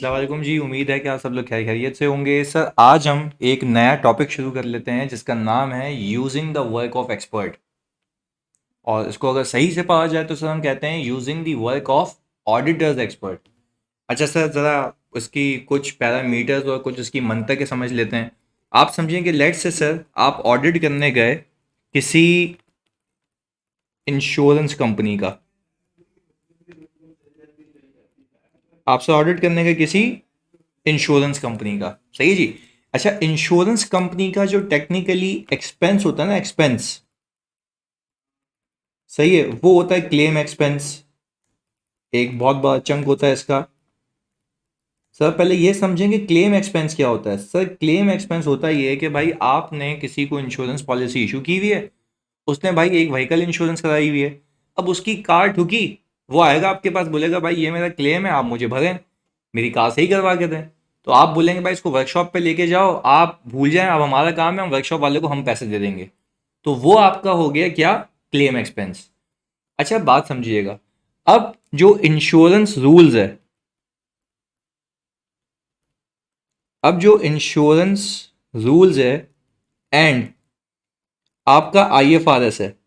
अस्सलाम जी। उम्मीद है कि आप सब लोग खैर खैरियत से होंगे। सर आज हम एक नया टॉपिक शुरू कर लेते हैं जिसका नाम है using the work of expert. और इसको अगर सही से पढ़ा जाए तो सर हम कहते हैं using the work of auditors expert. अच्छा सर, ज़रा उसकी कुछ पैरामीटर्स और कुछ उसकी मंतक समझ लेते हैं। आप समझिए कि लेट से सर आप ऑडिट करने गए किसी इंश्योरेंस कंपनी का। आपसे ऑडिट करने गए किसी इंश्योरेंस कंपनी का, सही है जी। अच्छा, इंश्योरेंस कंपनी का जो टेक्निकली एक्सपेंस होता है ना, एक्सपेंस, सही है, वो होता है क्लेम एक्सपेंस। एक बहुत बड़ा चंक होता है इसका। सर पहले ये समझें कि क्लेम एक्सपेंस क्या होता है। सर क्लेम एक्सपेंस होता ये है कि भाई आपने किसी को इंश्योरेंस पॉलिसी इशू की हुई है, उसने भाई एक व्हीकल इंश्योरेंस कराई हुई है। अब उसकी कार ठुकी, वो आएगा आपके पास, बोलेगा भाई ये मेरा क्लेम है, आप मुझे भरें, मेरी कार सही करवा के दें। तो आप बोलेंगे भाई इसको वर्कशॉप पे लेके जाओ, आप भूल जाएं अब हमारा काम है, हम वर्कशॉप वाले को हम पैसे दे देंगे। तो वो आपका हो गया क्या, क्लेम एक्सपेंस। अच्छा बात समझिएगा, अब जो इंश्योरेंस रूल्स है, अब जो इंश्योरेंस रूल्स है एंड आपका आईएफआरएस है,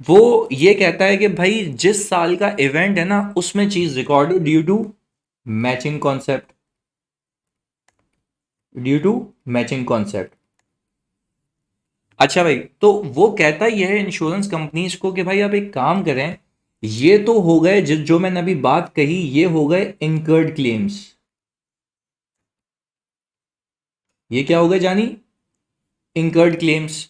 वो ये कहता है कि भाई जिस साल का इवेंट है ना उसमें चीज recorded due to matching concept, due to matching concept. अच्छा भाई, तो वो कहता ही है इंश्योरेंस कंपनीज को कि भाई आप एक काम करें, ये तो हो गए जिस जो मैंने अभी बात कही, ये हो गए इंकर्ड क्लेम्स। ये क्या हो गए जानी, इंकर्ड क्लेम्स।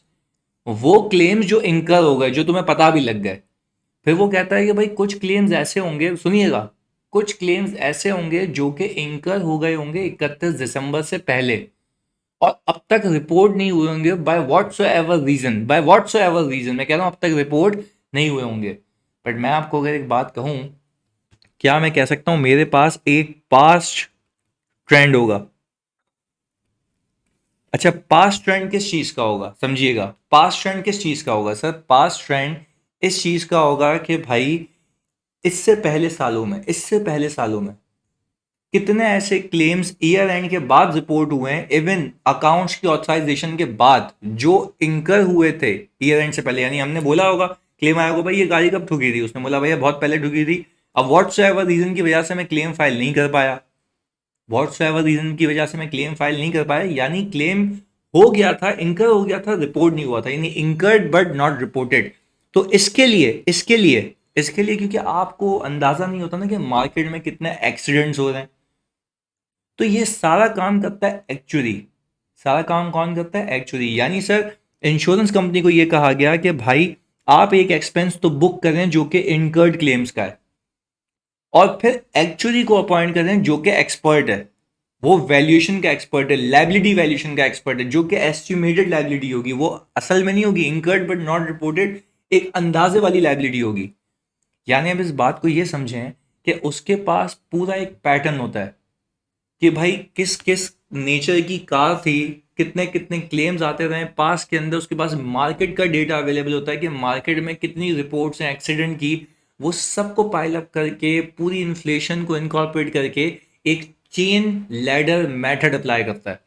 वो क्लेम्स जो इंकर हो गए, जो तुम्हें पता भी लग गए। फिर वो कहता है कि भाई कुछ क्लेम्स ऐसे होंगे, सुनिएगा, कुछ क्लेम्स ऐसे होंगे जो कि इंकर हो गए होंगे 31 दिसंबर से पहले, और अब तक रिपोर्ट नहीं हुए होंगे by whatsoever reason, by whatsoever reason, मैं कह रहा हूं अब तक रिपोर्ट नहीं हुए होंगे। बट मैं आपको अगर एक बात कहूं, क्या मैं कह सकता हूं मेरे पास एक पास्ट ट्रेंड होगा। अच्छा, पास्ट ट्रेंड किस चीज का होगा, समझिएगा, पास्ट ट्रेंड किस चीज का होगा सर, पास्ट ट्रेंड इस चीज का होगा कि भाई इससे पहले सालों में, इससे पहले सालों में कितने ऐसे क्लेम्स ईयर एंड के बाद रिपोर्ट हुए हैं, इवन अकाउंट्स की ऑथराइजेशन के बाद, जो इंकर हुए थे ईयर एंड से पहले। यानी हमने बोला होगा, क्लेम आया होगा भाई ये गाड़ी कब ठुकी थी, उसने बोला भैया बहुत पहले ठुकी थी, अब व्हाट्स एवर रीजन की वजह से मैं क्लेम फाइल नहीं कर पाया, व्हाट्स एवर रीजन की वजह से मैं क्लेम फाइल नहीं कर पाया, यानी क्लेम हो गया था, इंकर हो गया था, रिपोर्ट नहीं हुआ था, यानी इंकर्ड बट नॉट रिपोर्टेड। तो इसके लिए क्योंकि आपको अंदाजा नहीं होता ना कि मार्केट में कितने एक्सीडेंट्स हो रहे हैं, तो ये सारा काम करता है एक्चुअली, सारा काम कौन करता है, एक्चुअली। यानी सर इंश्योरेंस कंपनी को ये कहा गया कि भाई आप एक एक्सपेंस तो बुक करें जो कि इनकर्ड क्लेम्स का है, और फिर एक्चुअली को अपॉइंट करें जो कि एक्सपर्ट है, वो वैल्यूएशन का एक्सपर्ट है, लाइबिलिटी वैल्यूएशन का एक्सपर्ट है, जो कि एस्टिमेटेड लाइबिलिटी होगी, वो असल में नहीं होगी, इनकर्ड बट नॉट रिपोर्टेड, एक अंदाजे वाली लाइबिलिटी होगी। यानी अब इस बात को ये समझें कि उसके पास पूरा एक पैटर्न होता है कि भाई किस किस नेचर की कार थी, कितने कितने क्लेम्स आते रहे पास के अंदर, उसके पास मार्केट का डेटा अवेलेबल होता है कि मार्केट में कितनी रिपोर्ट्स हैं एक्सीडेंट की, वो सबको पाइल अप करके पूरी इन्फ्लेशन को इनकॉर्पोरेट करके एक चेन लैडर मेथड अप्लाई करता है।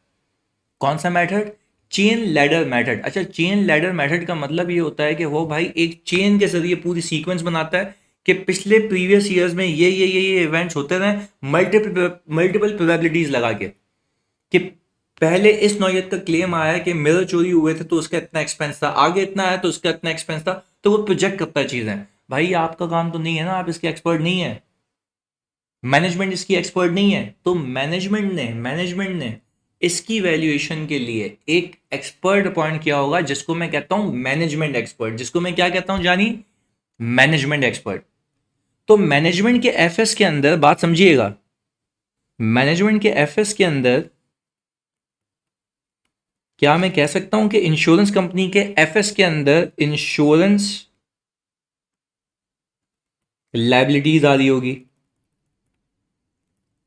कौन सा मेथड, चेन लैडर मेथड। अच्छा, चेन लैडर मेथड का मतलब ये होता है कि वो भाई एक चेन के जरिए पूरी सीक्वेंस बनाता है कि पिछले प्रीवियस ईयर्स में ये इवेंट्स होते रहे, मल्टीपल मल्टीपल प्रोबेबिलिटीज लगा के, कि पहले इस नौयत का क्लेम आया है कि मिरर चोरी हुए थे तो उसका इतना एक्सपेंस था, आगे इतना आया तो उसका इतना एक्सपेंस था, तो वो प्रोजेक्ट करता है चीजें। भाई आपका काम तो नहीं है ना, आप इसके एक्सपर्ट नहीं है, मैनेजमेंट इसकी एक्सपर्ट नहीं है, तो मैनेजमेंट ने इसकी वैल्यूएशन के लिए एक एक्सपर्ट अपॉइंट किया होगा, जिसको मैं कहता हूं मैनेजमेंट एक्सपर्ट, जिसको मैं क्या कहता हूं जानी, मैनेजमेंट एक्सपर्ट। तो मैनेजमेंट के एफएस के अंदर बात समझिएगा, मैनेजमेंट के एफएस के अंदर क्या मैं कह सकता हूं कि इंश्योरेंस कंपनी के एफएस के अंदर इंश्योरेंस लाइबिलिटीज आ रही होगी,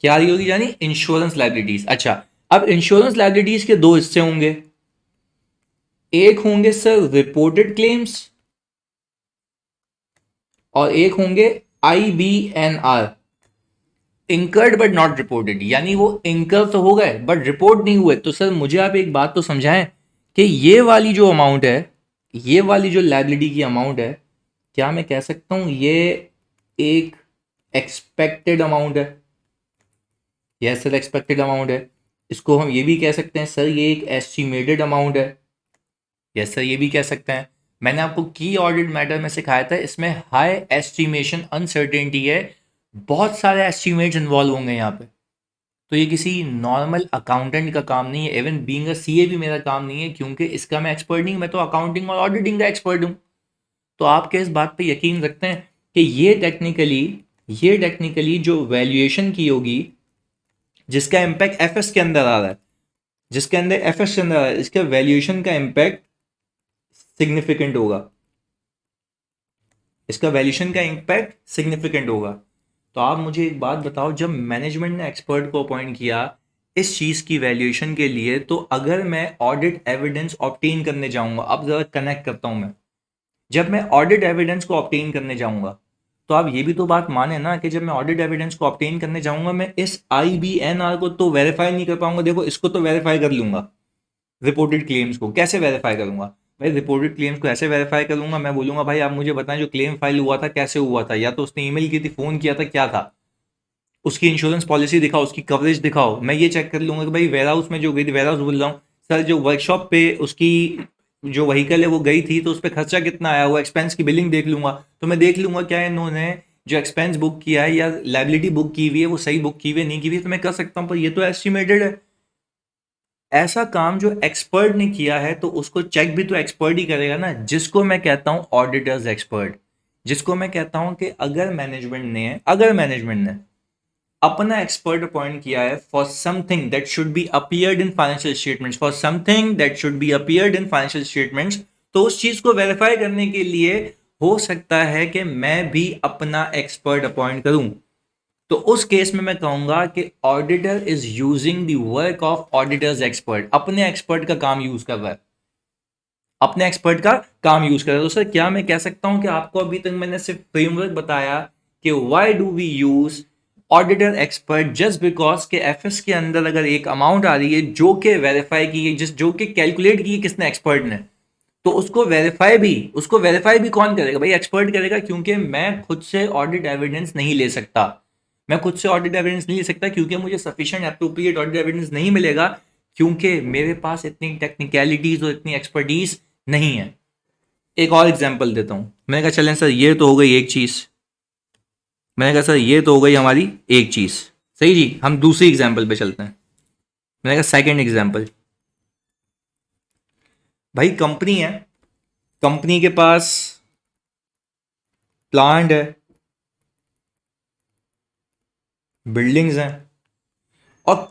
क्या आ रही होगी यानी इंश्योरेंस लाइबिलिटीज। अच्छा, अब इंश्योरेंस लाइबिलिटीज के दो हिस्से होंगे, एक होंगे सर रिपोर्टेड क्लेम्स और एक होंगे आईबीएनआर। इंकर्ड बट नॉट रिपोर्टेड, यानी वो इंकर तो हो गए बट रिपोर्ट नहीं हुए। तो सर मुझे आप एक बात तो समझाएं कि ये वाली जो अमाउंट है, ये वाली जो लायबिलिटी की अमाउंट है, क्या मैं कह सकता हूँ ये एक एक्सपेक्टेड अमाउंट है? यस सर, एक्सपेक्टेड अमाउंट है। इसको हम ये भी कह सकते हैं सर ये एक एस्टिमेटेड अमाउंट है। यस सर, ये भी कह सकते हैं। मैंने आपको की ऑडिट मैटर में सिखाया था, इसमें हाई एस्टिमेशन अनसर्टेनिटी है, बहुत सारे एस्टिमेट्स इन्वॉल्व होंगे यहाँ पे। तो ये किसी नॉर्मल अकाउंटेंट का काम नहीं है, इवन बीइंग अ सीए भी मेरा काम नहीं है, क्योंकि इसका मैं एक्सपर्ट नहीं हूँ, मैं तो अकाउंटिंग और ऑडिटिंग का एक्सपर्ट हूँ। तो आपके इस बात पे यकीन रखते हैं कि ये टेक्निकली जो वैल्यूएशन की होगी, जिसका इम्पैक्ट एफएस के अंदर आ रहा है, जिसके अंदर एफएस के अंदर आ रहा है, इसके वैल्यूएशन का इम्पैक्ट सिग्निफिकेंट होगा, इसका वैल्यूएशन का इम्पैक्ट सिग्निफिकेंट होगा। तो आप मुझे एक बात बताओ, जब मैनेजमेंट ने एक्सपर्ट को अपॉइंट किया इस चीज़ की वैल्यूएशन के लिए, तो अगर मैं ऑडिट एविडेंस ऑब्टेन करने जाऊंगा, अब ज़रा कनेक्ट करता हूं मैं, जब मैं ऑडिट एविडेंस को ऑब्टेन करने जाऊंगा, तो आप ये भी तो बात माने ना कि जब मैं ऑडिट एविडेंस को ऑब्टेन करने जाऊंगा, मैं इस IBNR को तो वेरीफाई नहीं कर पाऊंगा। देखो, इसको तो वेरीफाई कर लूंगा, रिपोर्टेड क्लेम्स को कैसे वेरीफाई करूंगा भाई? रिपोर्टेड क्लेम्स को ऐसे वेरीफाई करूंगा, मैं बोलूंगा भाई आप मुझे बताएं जो क्लेम फाइल हुआ था कैसे हुआ था, या तो उसने ईमेल की थी, फोन किया था, क्या था, उसकी इंश्योरेंस पॉलिसी दिखाओ, उसकी कवरेज दिखाओ। मैं ये चेक कर लूंगा कि भाई वेयर हाउस में जो गई थी, वेयर हाउस बोल रहा हूँ सर, जो वर्कशॉप पे उसकी जो व्हीकल है वो गई थी, तो उस पर खर्चा कितना आया, वो एक्सपेंस की बिलिंग देख लूंगा। तो मैं देख लूंगा क्या इन्होंने जो एक्सपेंस बुक किया है या लाइबिलिटी बुक की हुई है वो सही बुक की हुई है, नहीं की हुई है, तो मैं कर सकता हूँ, पर ये तो एस्टिमेटेड है। ऐसा काम जो एक्सपर्ट ने किया है तो उसको चेक भी तो एक्सपर्ट ही करेगा ना, जिसको मैं कहता हूं ऑडिटर्स एक्सपर्ट। जिसको मैं कहता हूं कि अगर मैनेजमेंट ने अपना एक्सपर्ट अपॉइंट किया है for something that should be appeared in financial statements, for something that should be appeared in financial statements, तो उस चीज को वेरीफाई करने के लिए हो सकता है कि मैं भी अपना एक्सपर्ट अपॉइंट करूं। तो उस केस में मैं कहूंगा कि auditor is using the work of auditors expert, अपने एक्सपर्ट का काम यूज कर रहा है, अपने एक्सपर्ट का काम यूज कर रहा है। तो सर क्या मैं कह सकता हूं कि आपको अभी तक मैंने सिर्फ फ्रेमवर्क बताया कि why do we use auditor expert, just because के एफएस के अंदर अगर एक अमाउंट आ रही है जो कि वेरीफाई की है, जिस जो कि कैलकुलेट की है किसने, एक्सपर्ट ने, तो उसको वेरीफाई भी कौन करेगा भाई? एक्सपर्ट करेगा, क्योंकि मैं खुद से ऑडिट एविडेंस नहीं ले सकता। मैं खुद से ऑडिट एविडेंस नहीं ले सकता क्योंकि मुझे सफिशिएंट अप्रोप्रिएट ऑडिट एविडेंस नहीं मिलेगा, क्योंकि मेरे पास इतनी टेक्निकलिटीज और इतनी एक्सपर्टीज नहीं है। एक और एग्जांपल देता हूं। मैंने कहा चलें सर ये तो हो गई एक चीज, मैंने कहा सर ये तो हो गई हमारी एक चीज, सही जी, हम दूसरी एग्जांपल पे चलते हैं। मैंने कहा सेकंड एग्जांपल, भाई कंपनी है, कंपनी के पास प्लांट है, बिल्डिंग्स हैं, और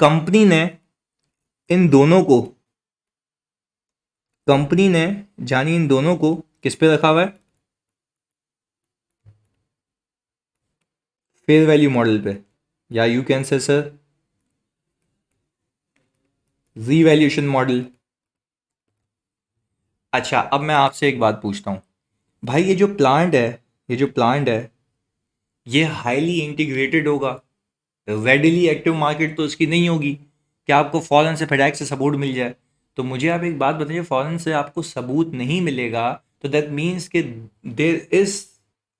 इन दोनों को कंपनी ने जानी इन दोनों को किस पे रखा हुआ है? फेयर वैल्यू मॉडल पे, या you can say sir revaluation model. अच्छा, अब मैं आपसे एक बात पूछता हूँ, भाई ये जो प्लांट है ये हाईली इंटीग्रेटेड होगा, रेडिली एक्टिव मार्केट तो इसकी नहीं होगी कि आपको फॉरेन से फेडेक्स से सबूत मिल जाए। तो मुझे आप एक बात बताइए, फॉरेन से आपको सबूत नहीं मिलेगा तो दैट मीन्स कि देर इज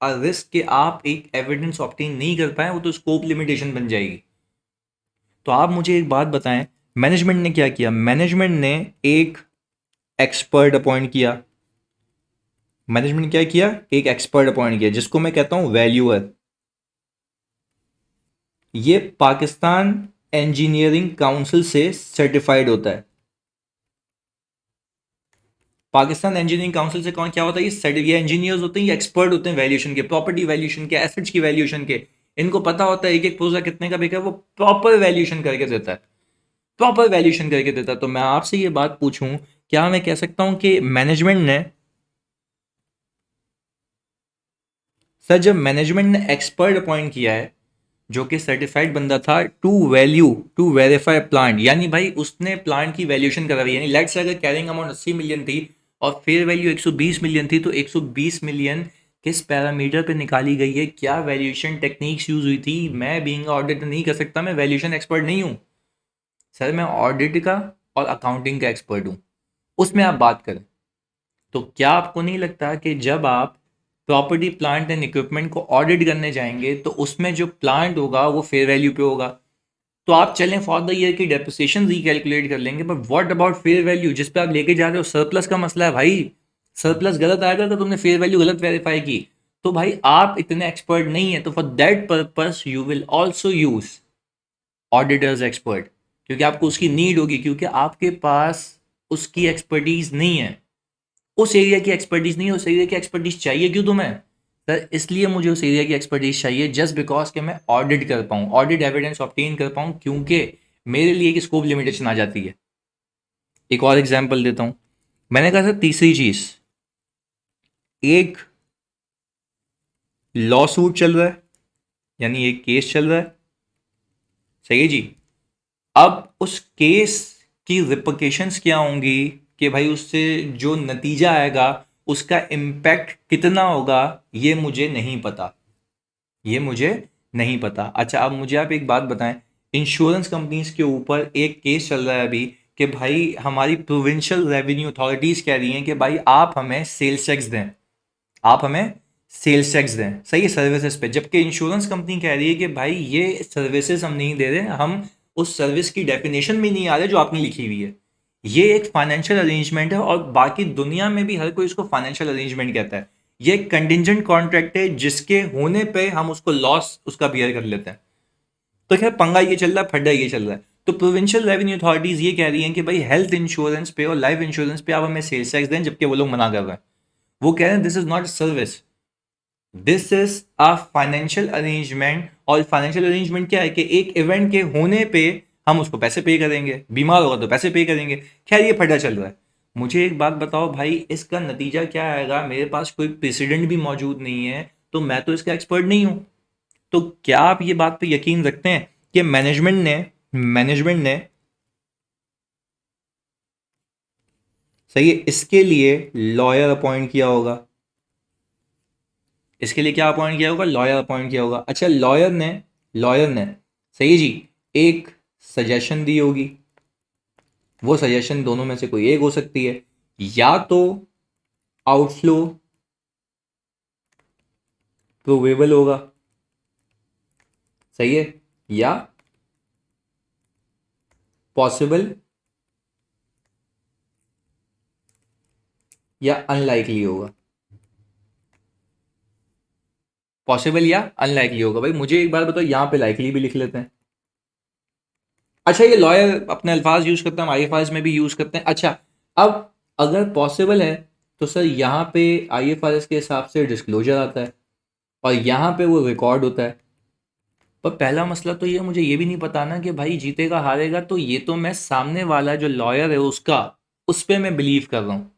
अ रिस्क कि आप एक एविडेंस ऑब्टेन नहीं कर पाए, वो तो स्कोप लिमिटेशन बन जाएगी। तो आप मुझे एक बात बताएं, मैनेजमेंट ने क्या किया? मैनेजमेंट ने एक एक्सपर्ट अपॉइंट किया, मैनेजमेंट क्या किया? एक एक्सपर्ट अपॉइंट किया जिसको मैं कहता हूं वैल्यूअर। ये पाकिस्तान इंजीनियरिंग काउंसिल से सर्टिफाइड होता है। पाकिस्तान इंजीनियरिंग काउंसिल से कौन क्या होता है? ये इंजीनियर्स होते हैं, ये एक्सपर्ट होते हैं वैल्यूएशन के, प्रॉपर्टी वैल्यूएशन के, एसेट्स की वैल्यूएशन के। इनको पता होता है एक एक पुर्जा कितने का बिका है, वो प्रॉपर वैल्यूएशन करके देता है, प्रॉपर वैल्यूएशन करके देता है। तो मैं आपसे ये बात पूछूं, क्या मैं कह सकता हूं कि मैनेजमेंट ने एक्सपर्ट अपॉइंट किया है जो कि सर्टिफाइड बंदा था टू वेरीफाई प्लांट, यानी भाई उसने प्लांट की वैल्यूएशन करा यानी लेट्स से अगर कैरिंग अमाउंट 80 मिलियन थी और फेयर वैल्यू 120 मिलियन थी, तो 120 मिलियन किस पैरामीटर पे निकाली गई है, क्या वैल्यूएशन टेक्निक्स यूज हुई थी। मैं बीइंग ऑडिटर नहीं कर सकता, मैं वैल्यूएशन एक्सपर्ट नहीं हूँ सर, मैं ऑडिट का और अकाउंटिंग का एक्सपर्ट हूँ, उसमें आप बात करें। तो क्या आपको नहीं लगता कि जब आप प्रॉपर्टी प्लांट एंड इक्विपमेंट को ऑडिट करने जाएंगे तो उसमें जो प्लांट होगा वो फेयर वैल्यू पे होगा। तो आप चलें फॉर द ईयर की डेप्रिसिएशन रिकैलकुलेट कर लेंगे, but what about fair value जिस पे आप लेके जा रहे हो, सरप्लस का मसला है भाई। सरप्लस गलत आएगा तो तुमने फेयर वैल्यू गलत वेरीफाई की। तो भाई आप इतने एक्सपर्ट नहीं है, तो for that purpose you will also use auditors expert, क्योंकि आपको उसकी नीड होगी, क्योंकि आपके पास उसकी एक्सपर्टीज नहीं है, उस एरिया की एक्सपर्टीज नहीं है। उस एरिया की एक्सपर्टीज चाहिए क्यों तुम्हें सर? इसलिए मुझे उस एरिया की एक्सपर्टीज चाहिए जस्ट बिकॉज कि मैं ऑडिट कर पाऊँ, ऑडिट एविडेंस ऑब्टेन कर पाऊँ, क्योंकि मेरे लिए एक स्कोप लिमिटेशन आ जाती है। एक और एग्जांपल देता हूँ। मैंने कहा था तीसरी चीज, एक लॉ सूट चल रहा है, यानी एक केस चल रहा है, सही है जी। अब उस केस की रिपरकेशंस क्या होंगी कि भाई उससे जो नतीजा आएगा उसका इम्पैक्ट कितना होगा, ये मुझे नहीं पता, ये मुझे नहीं पता। अच्छा, अब मुझे आप एक बात बताएं, इंश्योरेंस कंपनीज के ऊपर एक केस चल रहा है अभी कि भाई हमारी प्रोविंशियल रेवेन्यू अथॉरिटीज कह रही हैं कि भाई आप हमें सेल्स टैक्स दें, आप हमें सेल्स टैक्स दें, सही है, सर्विसेज पे। जबकि इंश्योरेंस कंपनी कह रही है कि भाई ये सर्विसेज हम नहीं दे रहे, हम उस सर्विस की डेफिनेशन में नहीं आ रहे जो आपने लिखी हुई है। ये एक फाइनेंशियल अरेंजमेंट है, और बाकी दुनिया में भी हर कोई इसको फाइनेंशियल अरेंजमेंट कहता है। ये एक कंटिजेंट कॉन्ट्रैक्ट है जिसके होने पे हम उसको लॉस उसका बियर कर लेते हैं। तो खैर पंगा ये चल रहा है, फड्डा ये चल रहा है। तो प्रोविंशियल रेवेन्यू अथॉरिटीज ये कह रही हैं कि भाई हेल्थ इंश्योरेंस पे और लाइफ इंश्योरेंस पे आप हमें सेल्स टैक्स दें, जबकि वो लोग मना कर रहे हैं। वो कह रहे हैं this is not service, this is a financial arrangement. और फाइनेंशियल अरेंजमेंट क्या है कि एक इवेंट के होने पे हम उसको पैसे पे करेंगे, बीमार होगा तो पैसे पे करेंगे। खैर ये फटा चल रहा है। मुझे एक बात बताओ भाई, इसका नतीजा क्या आएगा? मेरे पास कोई प्रेसिडेंट भी मौजूद नहीं है, तो मैं तो इसका एक्सपर्ट नहीं हूं। तो क्या आप ये बात पे यकीन रखते हैं कि मैनेजमेंट ने सही है इसके लिए लॉयर अपॉइंट किया होगा? इसके लिए क्या अपॉइंट किया होगा? लॉयर अपॉइंट किया होगा। अच्छा, लॉयर ने सही जी एक सजेशन दी होगी। वो सजेशन दोनों में से कोई एक हो सकती है, या तो आउटफ्लो प्रोबेबल होगा, सही है, या पॉसिबल या अनलाइकली होगा। पॉसिबल या अनलाइकली होगा। भाई मुझे एक बात बताओ, यहां पे लाइकली भी लिख लेते हैं। अच्छा, ये लॉयर अपने अल्फाज यूज करते हैं, हम आईएफआरएस में भी यूज करते हैं। अच्छा, अब अगर पॉसिबल है तो सर यहाँ पे आईएफआरएस के हिसाब से डिस्क्लोजर आता है, और यहाँ पे वो रिकॉर्ड होता है। पर पहला मसला तो ये, मुझे ये भी नहीं पता ना कि भाई जीतेगा हारेगा, तो ये तो मैं सामने वाला जो लॉयर है उसका, उस पर मैं बिलीव कर रहा हूँ।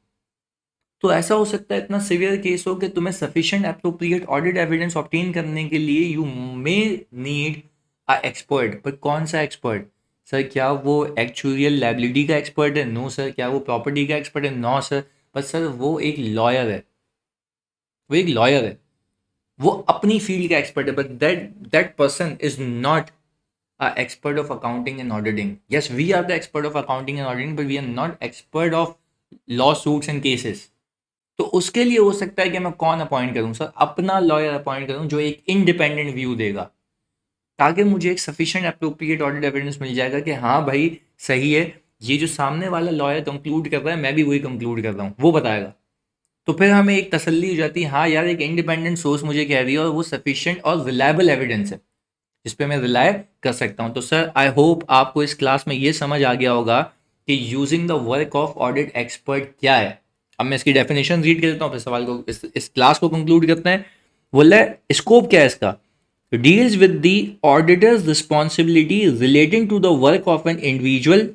तो ऐसा हो सकता है इतना सिवियर केस हो कि तुम्हें sufficient appropriate audit evidence obtain करने के लिए you may need a expert. पर कौन सा एक्सपर्ट सर? क्या वो एक्चुअल लाइबिलिटी का एक्सपर्ट है? No sir. क्या वो प्रॉपर्टी का एक्सपर्ट है? No sir. पर सर वो एक लॉयर है, वो एक लॉयर है, वो अपनी फील्ड का एक्सपर्ट है, but that person is not a expert of accounting and auditing. Yes, we are the expert of accounting and auditing, but we are not expert of lawsuits and cases. तो उसके लिए हो सकता है कि मैं कौन अपॉइंट करूं सर? अपना लॉयर अपॉइंट करूं जो एक इंडिपेंडेंट व्यू देगा, ताकि मुझे एक सफिशिएंट अप्रोप्रिएट ऑडिट एविडेंस मिल जाएगा कि हाँ भाई सही है, ये जो सामने वाला लॉयर कंक्लूड कर रहा है मैं भी वही कंक्लूड कर रहा हूँ, वो बताएगा। तो फिर हमें एक तसल्ली हो जाती है, हाँ यार एक इंडिपेंडेंट सोर्स मुझे कह रही है और वो सफिशिएंट और रिलायबल एविडेंस है जिस पे मैं रिलाय कर सकता हूँ। तो सर आई होप आपको इस क्लास में ये समझ आ गया होगा कि using the work of audit expert क्या है। अब मैं इसकी डेफिनेशन रीड कर देता हूँ, फिर सवाल को इस क्लास को कंक्लूड करते हैं। बोला स्कोप क्या है इसका? Deals with the auditor's responsibility relating to the work of an individual,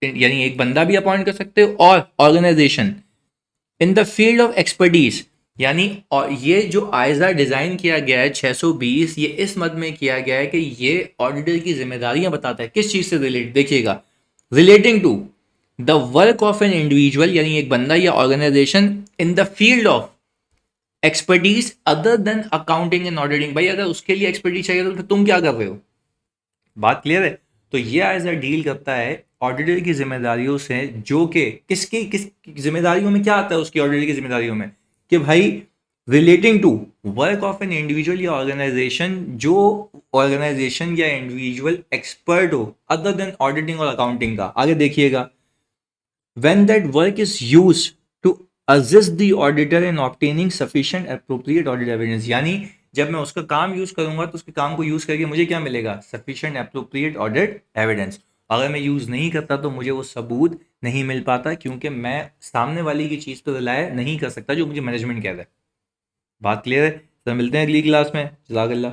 यानी एक बंदा भी अपॉइंट कर सकते हो, और organisation in the field of expertise. यानी और ये जो आयजा डिजाइन किया गया है 620, ये इस मद में किया गया है कि ये ऑडिटर की जिम्मेदारियां बताता है। किस चीज से रिलेटेड? देखिएगा, relating to the work of an individual, यानी एक बंदा या organisation in the field of expertise other than accounting and auditing. भाई अगर उसके लिए एक्सपर्टीज चाहिए तो फिर तुम क्या कर रहे हो? बात क्लियर है? तो ये एज अ डील करता है ऑडिटर की जिम्मेदारियों से, जो कि किस जिम्मेदारियों में क्या आता है उसकी ऑडिटर की जिम्मेदारियों में, कि भाई relating to work of an individual या ऑर्गेनाइजेशन, जो ऑर्गेनाइजेशन या इंडिविजुअल एक्सपर्ट हो अदर देन ऑडिटिंग और अकाउंटिंग का। आगे देखिएगा, when that work is used to assist the auditor in obtaining sufficient appropriate audit evidence, यानी जब मैं उसका काम यूज करूंगा तो उसके काम को यूज करके मुझे क्या मिलेगा? Sufficient appropriate audit evidence. अगर मैं यूज नहीं करता तो मुझे वो सबूत नहीं मिल पाता, क्योंकि मैं सामने वाली की चीज पर रिलाय नहीं कर सकता जो मुझे मैनेजमेंट कह रहा है। बात क्लियर है? तो मिलते हैं अगली क्लास में। जज़ाकल्लाह।